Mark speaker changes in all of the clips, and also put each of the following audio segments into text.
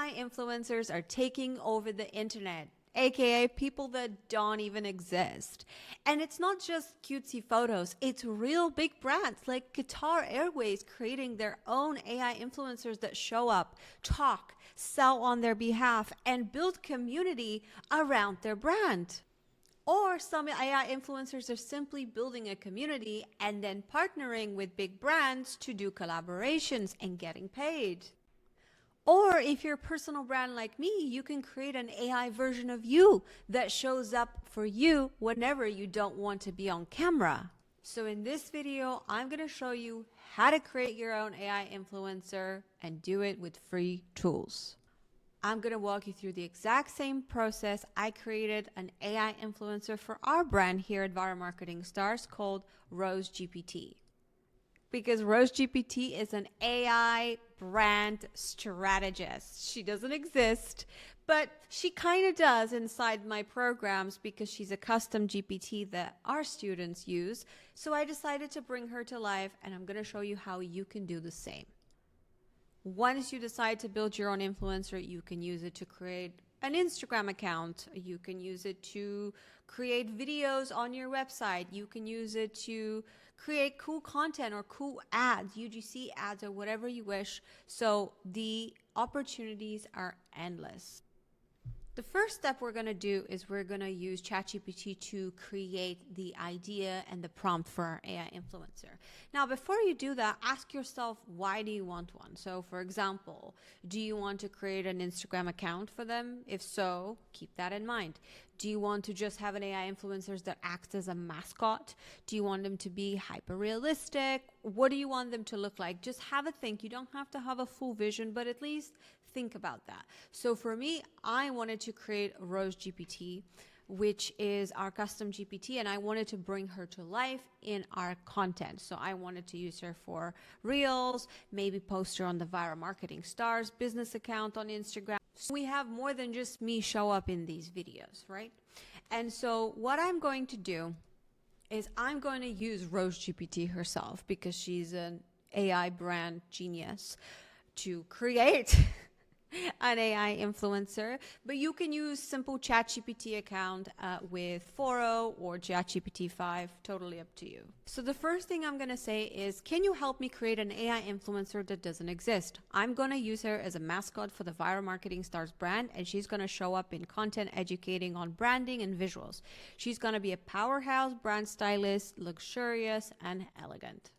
Speaker 1: AI influencers are taking over the internet, aka people that don't even exist. And it's not just cutesy photos, it's real big brands like Qatar Airways creating their own AI influencers that show up, talk, sell on their behalf, and build community around their brand. Or some AI influencers are simply building a community and then partnering with big brands to do collaborations and getting paid. Or if you're a personal brand like me, you can create an AI version of you that shows up for you whenever you don't want to be on camera. So in this video, I'm going to show you how to create your own AI influencer and do it with free tools. I'm going to walk you through the exact same process. I created an AI influencer for our brand here at Vara Marketing Stars called Rose GPT. Because Rose GPT is an AI brand strategist. She doesn't exist, but she kind of does inside my programs because she's a custom GPT that our students use. So I decided to bring her to life, and I'm going to show you how you can do the same. Once you decide to build your own influencer, you can use it to create an Instagram account. You can use it to create videos on your website. You can use it to create cool content or cool ads, UGC ads, or whatever you wish. So the opportunities are endless. The first step we're going to do is we're going to use ChatGPT to create the idea and the prompt for our AI influencer. Now, before you do that, ask yourself, why do you want one? So, for example, do you want to create an Instagram account for them? If so, keep that in mind. Do you want to just have an AI influencer that acts as a mascot? Do you want them to be hyper realistic? What do you want them to look like? Just have a think. You don't have to have a full vision, but at least think about that. So for me, I wanted to create Rose GPT, which is our custom GPT, and I wanted to bring her to life in our content. So I wanted to use her for reels, maybe post her on the Vara Marketing Stars business account on Instagram. So we have more than just me show up in these videos, right? And so what I'm going to do is I'm going to use Rose GPT herself because she's an AI brand genius to create an AI influencer, but you can use simple ChatGPT account with 4.0 or ChatGPT 5, totally up to you. So the first thing I'm going to say is, can you help me create an AI influencer that doesn't exist? I'm going to use her as a mascot for the Vara Marketing Stars brand, and she's going to show up in content educating on branding and visuals. She's going to be a powerhouse brand stylist, luxurious and elegant.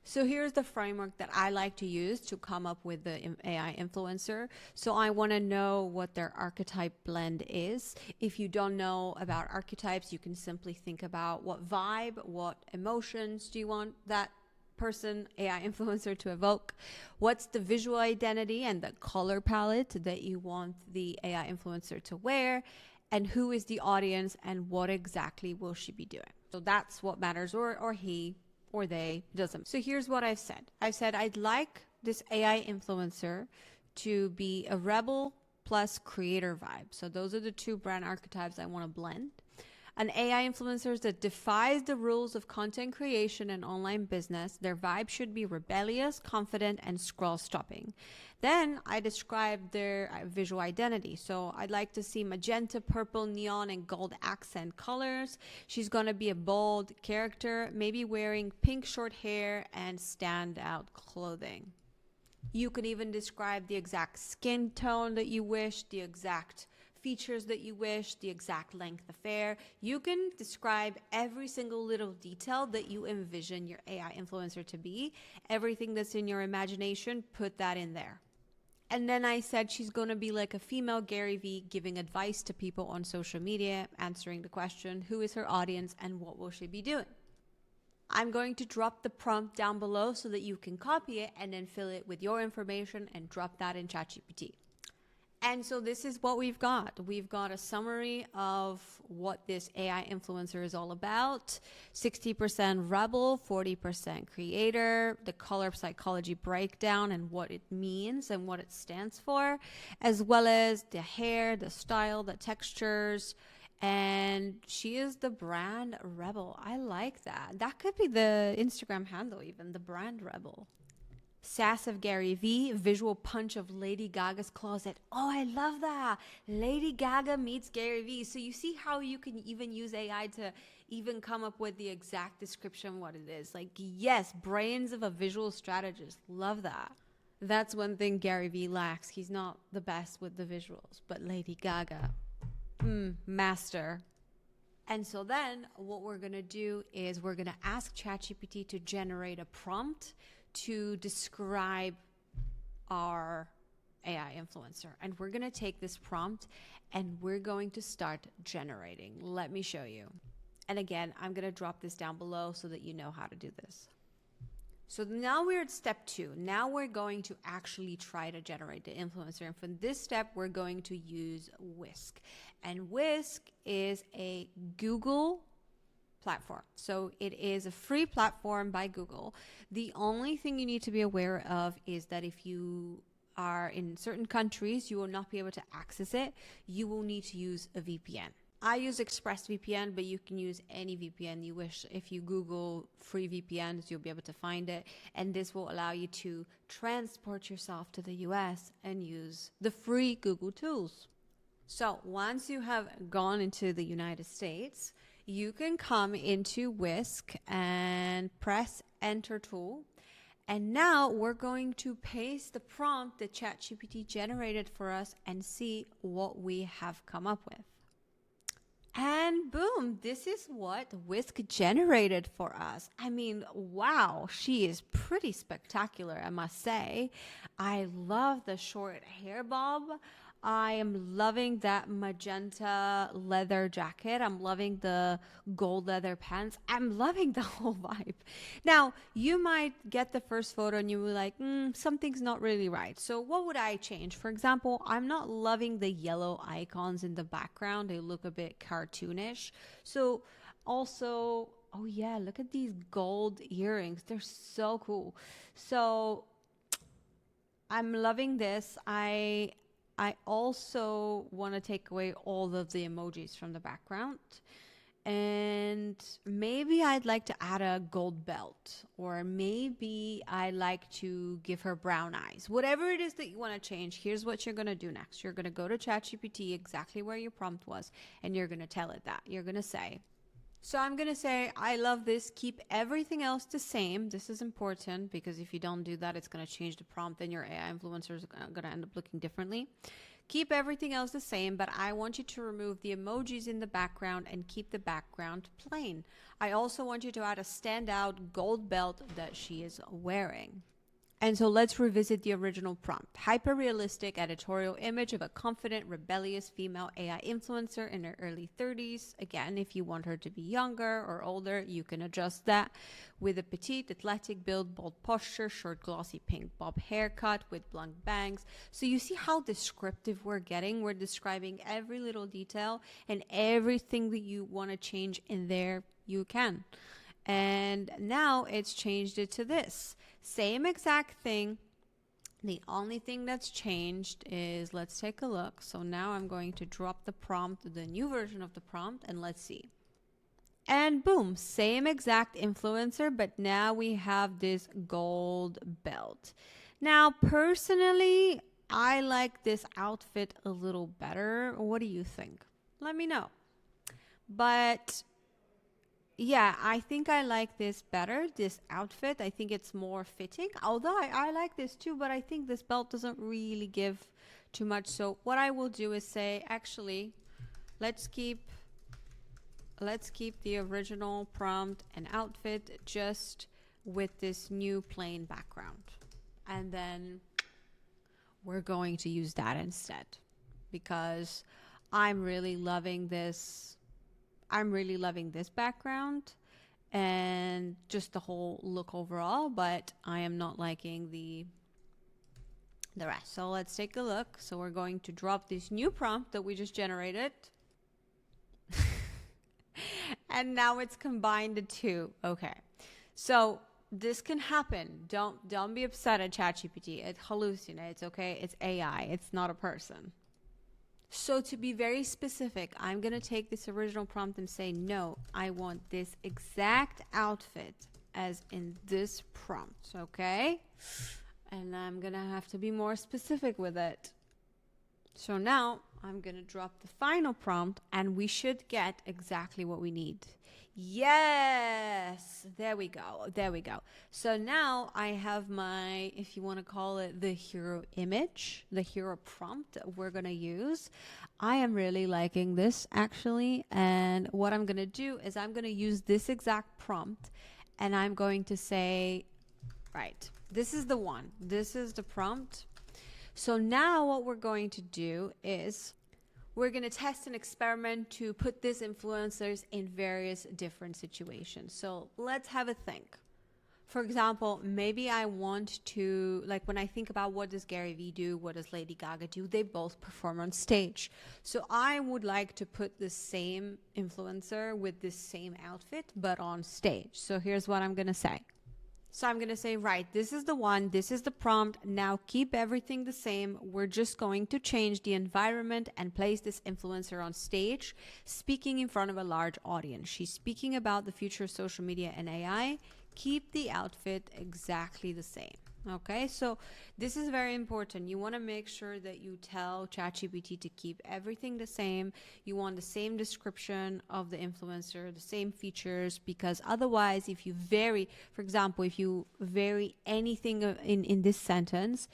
Speaker 1: So here's the framework that I like to use to come up with the AI influencer. So I want to know what their archetype blend is. If you don't know about archetypes, you can simply think about what vibe, what emotions do you want that person, AI influencer, to evoke? What's the visual identity and the color palette that you want the AI influencer to wear? And who is the audience and what exactly will she be doing? So that's what matters, or he, or they, doesn't. So here's what I've said. I've said I'd like this AI influencer to be a rebel plus creator vibe. So those are the two brand archetypes I want to blend. An AI influencer that defies the rules of content creation and online business. Their vibe should be rebellious, confident, and scroll stopping. Then I describe their visual identity. So I'd like to see magenta, purple, neon, and gold accent colors. She's going to be a bold character, maybe wearing pink short hair and standout clothing. You can even describe the exact skin tone that you wish, the exact features that you wish, the exact length of hair. You can describe every single little detail that you envision your AI influencer to be. Everything that's in your imagination, put that in there. And then I said she's going to be like a female Gary Vee, giving advice to people on social media, answering the question, who is her audience and what will she be doing? I'm going to drop the prompt down below so that you can copy it and then fill it with your information and drop that in ChatGPT. And so this is what we've got. We've got a summary of what this AI influencer is all about. 60% rebel, 40% creator, the color psychology breakdown and what it means and what it stands for, as well as the hair, the style, the textures. And she is the brand rebel. I like that. That could be the Instagram handle even, the brand rebel. Sass of Gary V, visual punch of Lady Gaga's closet. Oh, I love that. Lady Gaga meets Gary V. So you see how you can even use AI to even come up with the exact description of what it is. Like, yes, brains of a visual strategist. Love that. That's one thing Gary V lacks. He's not the best with the visuals, but Lady Gaga, master. And so then what we're going to do is we're going to ask ChatGPT to generate a prompt to describe our AI influencer. And we're going to take this prompt and we're going to start generating. Let me show you. And again, I'm going to drop this down below so that you know how to do this. So now we're at step 2. Now we're going to actually try to generate the influencer. And for this step, we're going to use Whisk. And Whisk is a Google platform. So it is a free platform by Google. The only thing you need to be aware of is that if you are in certain countries, you will not be able to access it. You will need to use a VPN. I use ExpressVPN, but you can use any VPN you wish. If you Google free VPNs, you'll be able to find it. And this will allow you to transport yourself to the US and use the free Google tools. So once you have gone into the United States, you can come into Whisk and press Enter tool. And now we're going to paste the prompt that ChatGPT generated for us and see what we have come up with. And boom, this is what Whisk generated for us. I mean, wow, she is pretty spectacular, I must say. I love the short hair bob. I am loving that magenta leather jacket. I'm loving the gold leather pants. I'm loving the whole vibe. Now, you might get the first photo and you will be like, something's not really right. So what would I change? For example, I'm not loving the yellow icons in the background. They look a bit cartoonish. So also, oh yeah, look at these gold earrings. They're so cool. So I'm loving this. I also want to take away all of the emojis from the background. And maybe I'd like to add a gold belt, or maybe I like to give her brown eyes. Whatever it is that you want to change, here's what you're going to do next. You're going to go to ChatGPT exactly where your prompt was, and you're going to tell it that. You're going to say, so I'm going to say, I love this. Keep everything else the same. This is important because if you don't do that, it's going to change the prompt and your AI influencer is going to end up looking differently. Keep everything else the same, but I want you to remove the emojis in the background and keep the background plain. I also want you to add a standout gold belt that she is wearing. And so let's revisit the original prompt. Hyper-realistic editorial image of a confident, rebellious female AI influencer in her early 30s. Again, if you want her to be younger or older, you can adjust that. With a petite, athletic build, bold posture, short, glossy pink bob haircut with blunt bangs. So you see how descriptive we're getting. We're describing every little detail, and everything that you want to change in there, you can. And now it's changed it to this. Same exact thing. The only thing that's changed is, let's take a look. So now I'm going to drop the prompt, the new version of the prompt, and let's see. And boom, same exact influencer, but now we have this gold belt. Now, personally, I like this outfit a little better. What do you think? Let me know. But yeah, I think I like this better, this outfit. I think it's more fitting. Although I like this too, but I think this belt doesn't really give too much. So what I will do is say, actually, let's keep the original prompt and outfit just with this new plain background. And then we're going to use that instead because I'm really loving this. I'm really loving this background and just the whole look overall, but I am not liking the rest. So let's take a look. So we're going to drop this new prompt that we just generated. And now it's combined the two. Okay. So this can happen. Don't be upset at ChatGPT. It hallucinates, okay? It's AI. It's not a person. So to be very specific, I'm going to take this original prompt and say, no, I want this exact outfit as in this prompt, okay? And I'm going to have to be more specific with it. So now I'm going to drop the final prompt and we should get exactly what we need. Yes, there we go. There we go. So now I have my, if you want to call it the hero image, the hero prompt that we're going to use. I am really liking this actually. And what I'm going to do is I'm going to use this exact prompt and I'm going to say, right, this is the one. This is the prompt. So now what we're going to do is we're going to test an experiment to put these influencers in various different situations. So let's have a think. For example, maybe I want to, like when I think about what does Gary Vee do, what does Lady Gaga do, they both perform on stage. So I would like to put the same influencer with this same outfit, but on stage. So here's what I'm going to say. So I'm going to say, right, this is the one, this is the prompt. Now keep everything the same. We're just going to change the environment and place this influencer on stage, speaking in front of a large audience. She's speaking about the future of social media and AI. Keep the outfit exactly the same. Okay, so this is very important. You want to make sure that you tell ChatGPT to keep everything the same. You want the same description of the influencer, the same features, because otherwise, if you vary, for example, if you vary anything in this sentence,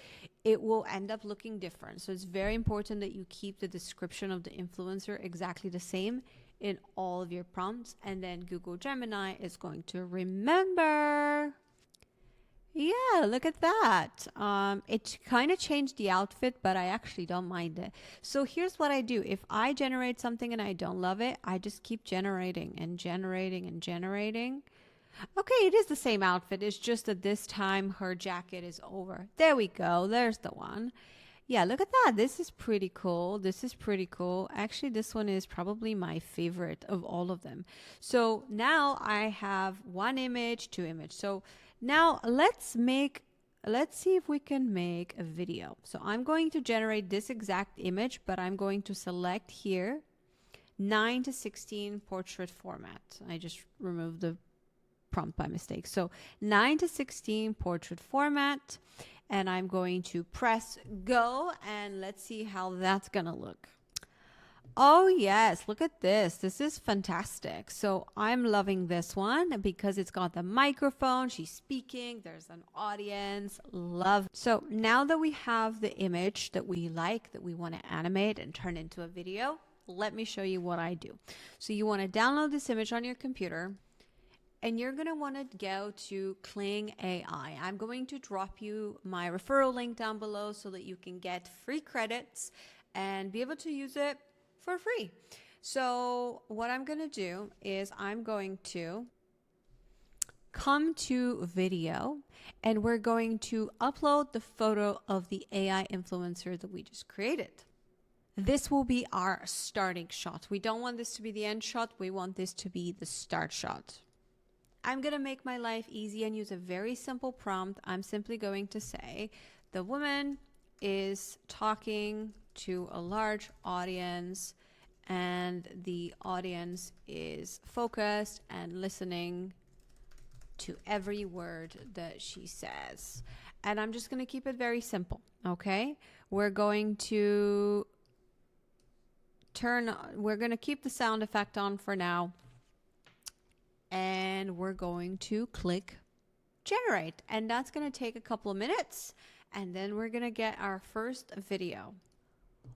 Speaker 1: it will end up looking different. So it's very important that you keep the description of the influencer exactly the same in all of your prompts, and then Google Gemini is going to remember. Yeah, look at that. It kind of changed the outfit, but I actually don't mind it. So here's what I do. If I generate something and I don't love it, I just keep generating and generating and generating. Okay, it is the same outfit. It's just that this time her jacket is over. There we go. There's the one. Yeah, look at that. This is pretty cool. This is pretty cool. Actually, this one is probably my favorite of all of them. So now I have one image, two images. So now let's see if we can make a video. So I'm going to generate this exact image, but I'm going to select here 9:16 portrait format. I just removed the prompt by mistake. So 9:16 portrait format, and I'm going to press go and let's see how that's gonna look. Oh yes, look at this. This is fantastic. So I'm loving this one because it's got the microphone, she's speaking, there's an audience, love. So now that we have the image that we like, that we want to animate and turn into a video, let me show you what I do. So you want to download this image on your computer, and you're going to want to go to Kling AI. I'm going to drop you my referral link down below so that you can get free credits and be able to use it for free. So what I'm going to do is I'm going to come to video, and we're going to upload the photo of the AI influencer that we just created. This will be our starting shot. We don't want this to be the end shot. We want this to be the start shot. I'm going to make my life easy and use a very simple prompt. I'm simply going to say the woman is talking to a large audience and the audience is focused and listening to every word that she says. And I'm just going to keep it very simple, okay? We're going to keep the sound effect on for now. And we're going to click generate, and that's going to take a couple of minutes, and then we're going to get our first video.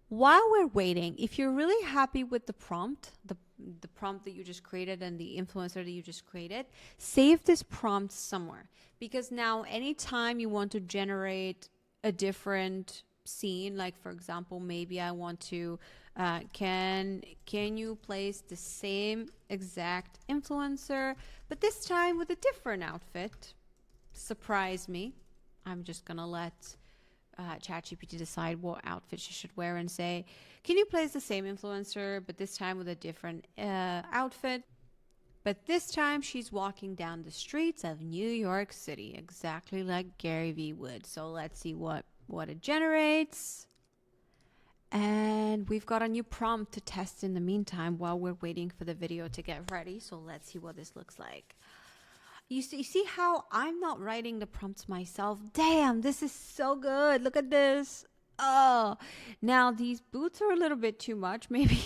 Speaker 1: While we're waiting, if you're really happy with the prompt, the prompt that you just created and the influencer that you just created, save this prompt somewhere, because now anytime you want to generate a different scene, like for example, maybe I want to can you place the same exact influencer but this time with a different outfit? Surprise me. I'm just gonna let ChatGPT decide what outfit she should wear and say, can you place the same influencer but this time with a different outfit? But this time she's walking down the streets of New York City, exactly like Gary Vee would. So let's see what it generates. And we've got a new prompt to test in the meantime while we're waiting for the video to get ready. So let's see what this looks like. You see how I'm not writing the prompts myself? Damn, this is so good. Look at this. Oh, now these boots are a little bit too much, maybe.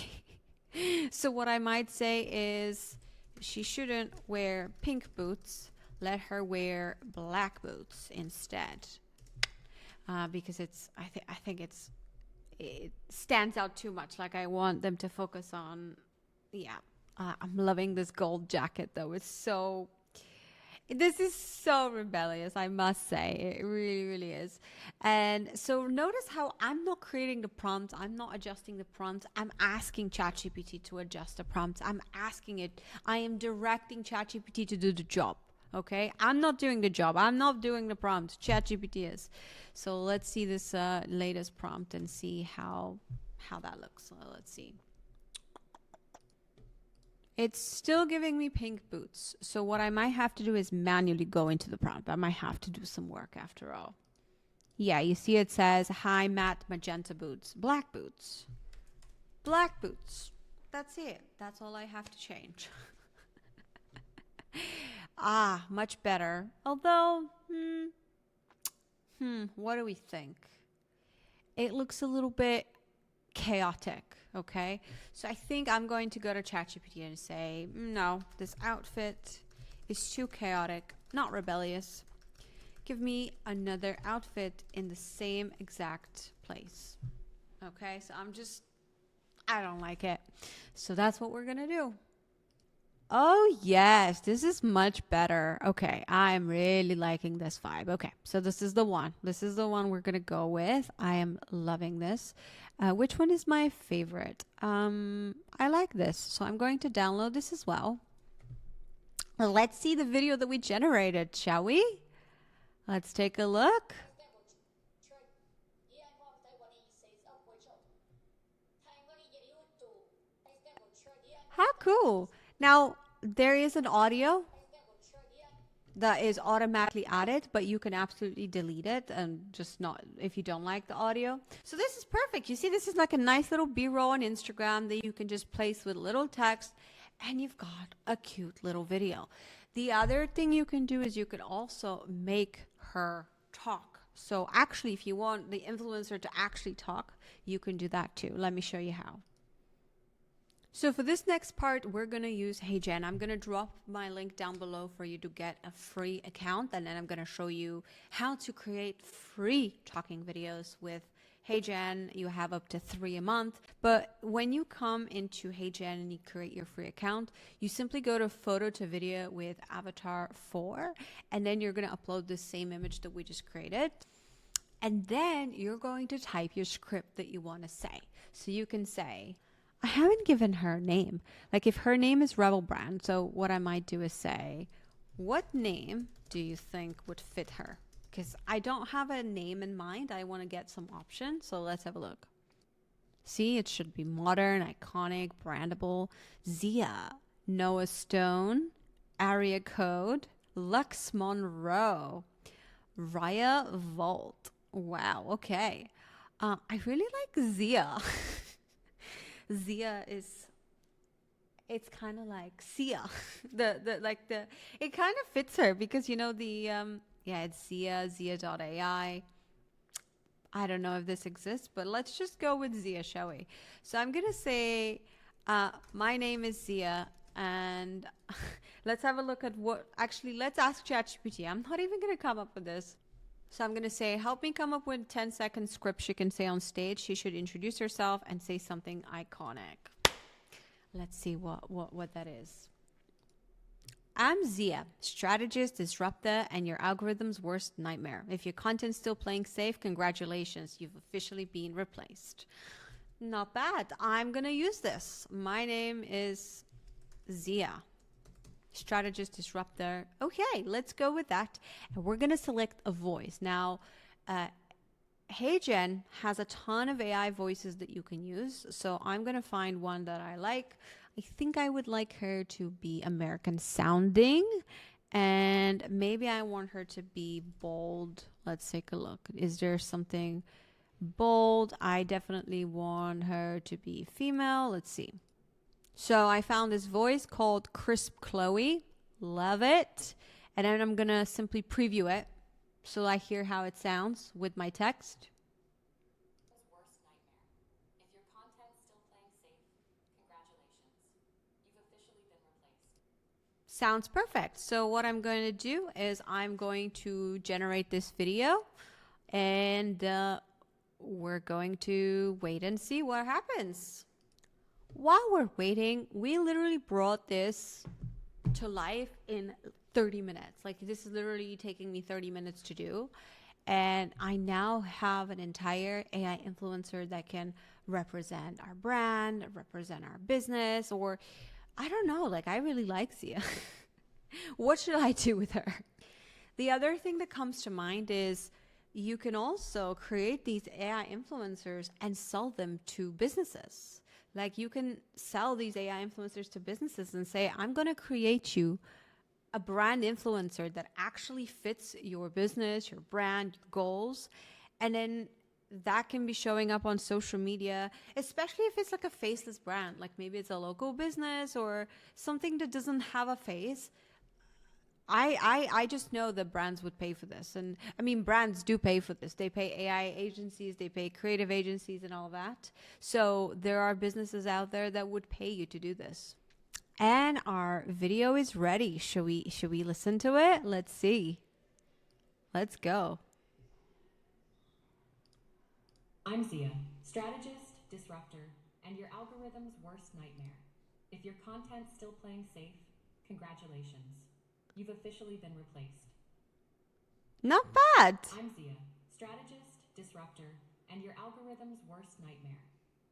Speaker 1: So what I might say is she shouldn't wear pink boots. Let her wear black boots instead. Because I think it stands out too much. Like I want them to focus on, yeah. I'm loving this gold jacket though. This is so rebellious, I must say. It really, really is. And so notice how I'm not creating the prompt. I'm not adjusting the prompt. I'm asking ChatGPT to adjust the prompt. I'm asking it. I am directing ChatGPT to do the job. Okay, I'm not doing the job. I'm not doing the prompt. ChatGPT is. So let's see this latest prompt and see how that looks. So let's see. It's still giving me pink boots. So what I might have to do is manually go into the prompt. I might have to do some work after all. Yeah, you see it says high matte magenta boots, black boots, black boots. That's it. That's all I have to change. Much better. Although, what do we think? It looks a little bit chaotic. Okay, so I think I'm going to go to ChatGPT and say, no, this outfit is too chaotic, not rebellious. Give me another outfit in the same exact place. Okay, so I don't like it. So that's what we're gonna do. Oh, yes, this is much better. Okay, I'm really liking this vibe. Okay, so this is the one. This is the one we're going to go with. I am loving this. Which one is my favorite? I like this, so I'm going to download this as well. Let's see the video that we generated, shall we? Let's take a look. How cool. Now, there is an audio that is automatically added, but you can absolutely delete it and just not if you don't like the audio. So this is perfect. You see, this is like a nice little B-roll on Instagram that you can just place with little text and you've got a cute little video. The other thing you can do is you could also make her talk. So actually, if you want the influencer to actually talk, you can do that too. Let me show you how. So for this next part, we're going to use HeyGen. I'm going to drop my link down below for you to get a free account. And then I'm going to show you how to create free talking videos with HeyGen. You have up to 3 a month. But when you come into HeyGen and you create your free account, you simply go to photo to video with avatar 4. And then you're going to upload the same image that we just created. And then you're going to type your script that you want to say. So you can say, I haven't given her a name. Like if her name is Rebel Brand, so what I might do is say, what name do you think would fit her? Because I don't have a name in mind. I want to get some options. So let's have a look. See, it should be modern, iconic, brandable. Zia, Noah Stone, Area Code, Lux Monroe, Raya Volt. Wow, okay. I really like Zia. Zia it's kind of like Sia. It kind of fits her because you know it's Zia.ai. I don't know if this exists, but let's just go with Zia, shall we? So I'm gonna say my name is Zia, and let's have a look at let's ask ChatGPT. I'm not even gonna come up with this. So I'm going to say, help me come up with 10-second script she can say on stage. She should introduce herself and say something iconic. Let's see what that is. I'm Zia, strategist, disruptor, and your algorithm's worst nightmare. If your content's still playing safe, congratulations, you've officially been replaced. Not bad. I'm going to use this. My name is Zia. Strategist, disruptor. Okay, let's go with that. And we're going to select a voice. Now, HeyGen has a ton of AI voices that you can use. So I'm going to find one that I like. I think I would like her to be American sounding. And maybe I want her to be bold. Let's take a look. Is there something bold? I definitely want her to be female. Let's see. So I found this voice called Crisp Chloe. Love it. And then I'm going to simply preview it so I hear how it sounds with my text.
Speaker 2: Worst nightmare. If your content's still playing safe, congratulations. You've officially been replaced.
Speaker 1: Sounds perfect. So what I'm going to do is I'm going to generate this video, and we're going to wait and see what happens. While we're waiting, we literally brought this to life in 30 minutes. Like, this is literally taking me 30 minutes to do. And I now have an entire AI influencer that can represent our brand, represent our business, or I don't know, like, I really like Zia. What should I do with her? The other thing that comes to mind is you can also create these AI influencers and sell them to businesses. Like, you can sell these AI influencers to businesses and say, I'm going to create you a brand influencer that actually fits your business, your brand, your goals. And then that can be showing up on social media, especially if it's like a faceless brand, like maybe it's a local business or something that doesn't have a face. I just know that brands would pay for this. And I mean, brands do pay for this. They pay AI agencies, they pay creative agencies and all that. So there are businesses out there that would pay you to do this. And our video is ready. Should we listen to it? Let's see. Let's go.
Speaker 2: I'm Zia, strategist, disruptor, and your algorithm's worst nightmare. If your content's still playing safe, congratulations. You've officially been replaced.
Speaker 1: Not bad.
Speaker 2: I'm Zia, strategist, disruptor, and your algorithm's worst nightmare.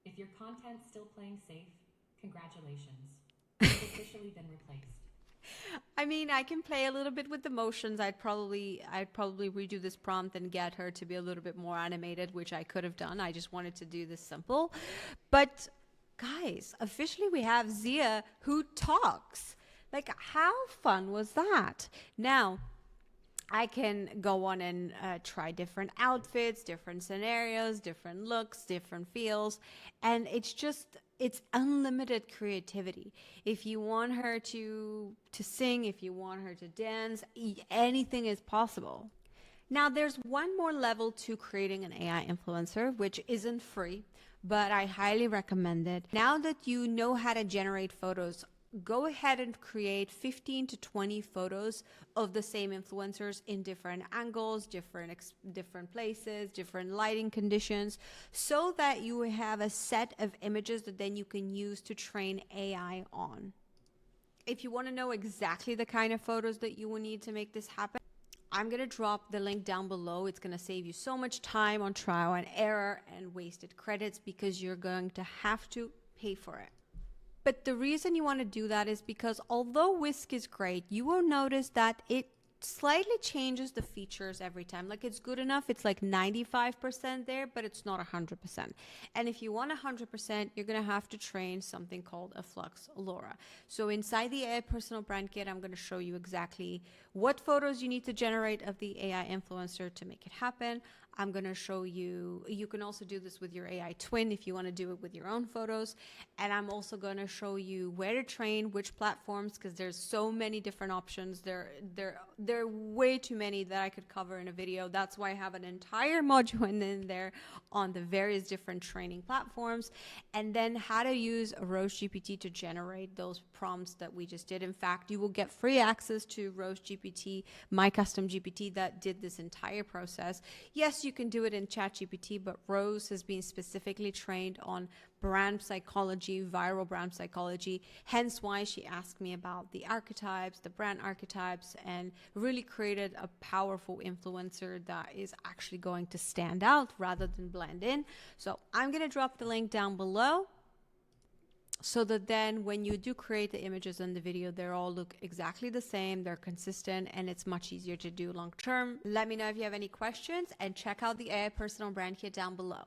Speaker 2: If your content's still playing safe, congratulations. You've officially been replaced.
Speaker 1: I mean, I can play a little bit with the motions. I'd probably redo this prompt and get her to be a little bit more animated, which I could have done. I just wanted to do this simple. But guys, officially we have Zia who talks. Like, how fun was that? Now, I can go on and try different outfits, different scenarios, different looks, different feels. And it's unlimited creativity. If you want her to sing, if you want her to dance, anything is possible. Now, there's one more level to creating an AI influencer, which isn't free, but I highly recommend it. Now that you know how to generate photos, go ahead and create 15 to 20 photos of the same influencers in different angles, different places, different lighting conditions, so that you have a set of images that then you can use to train AI on. If you want to know exactly the kind of photos that you will need to make this happen, I'm going to drop the link down below. It's going to save you so much time on trial and error and wasted credits, because you're going to have to pay for it. But the reason you want to do that is because although Whisk is great, you will notice that it slightly changes the features every time. Like, it's good enough. It's like 95% there, but it's not 100%. And if you want 100%, you're going to have to train something called a Flux LoRa. So inside the AI Personal Brand Kit, I'm going to show you exactly what photos you need to generate of the AI influencer to make it happen. I'm going to show you, you can also do this with your AI twin if you want to do it with your own photos. And I'm also going to show you where to train, which platforms, because there's so many different options. There are way too many that I could cover in a video. That's why I have an entire module in there on the various different training platforms. And then how to use Roche GPT to generate those prompts that we just did. In fact, you will get free access to Roche GPT, my custom GPT that did this entire process. Yes, you can do it in ChatGPT, but Rose has been specifically trained on brand psychology, viral brand psychology, hence why she asked me about the archetypes, the brand archetypes, and really created a powerful influencer that is actually going to stand out rather than blend in. So I'm going to drop the link down below, so that then when you do create the images in the video, they all look exactly the same, they're consistent, and it's much easier to do long term. Let me know if you have any questions, and check out the AI Personal Brand Kit down below.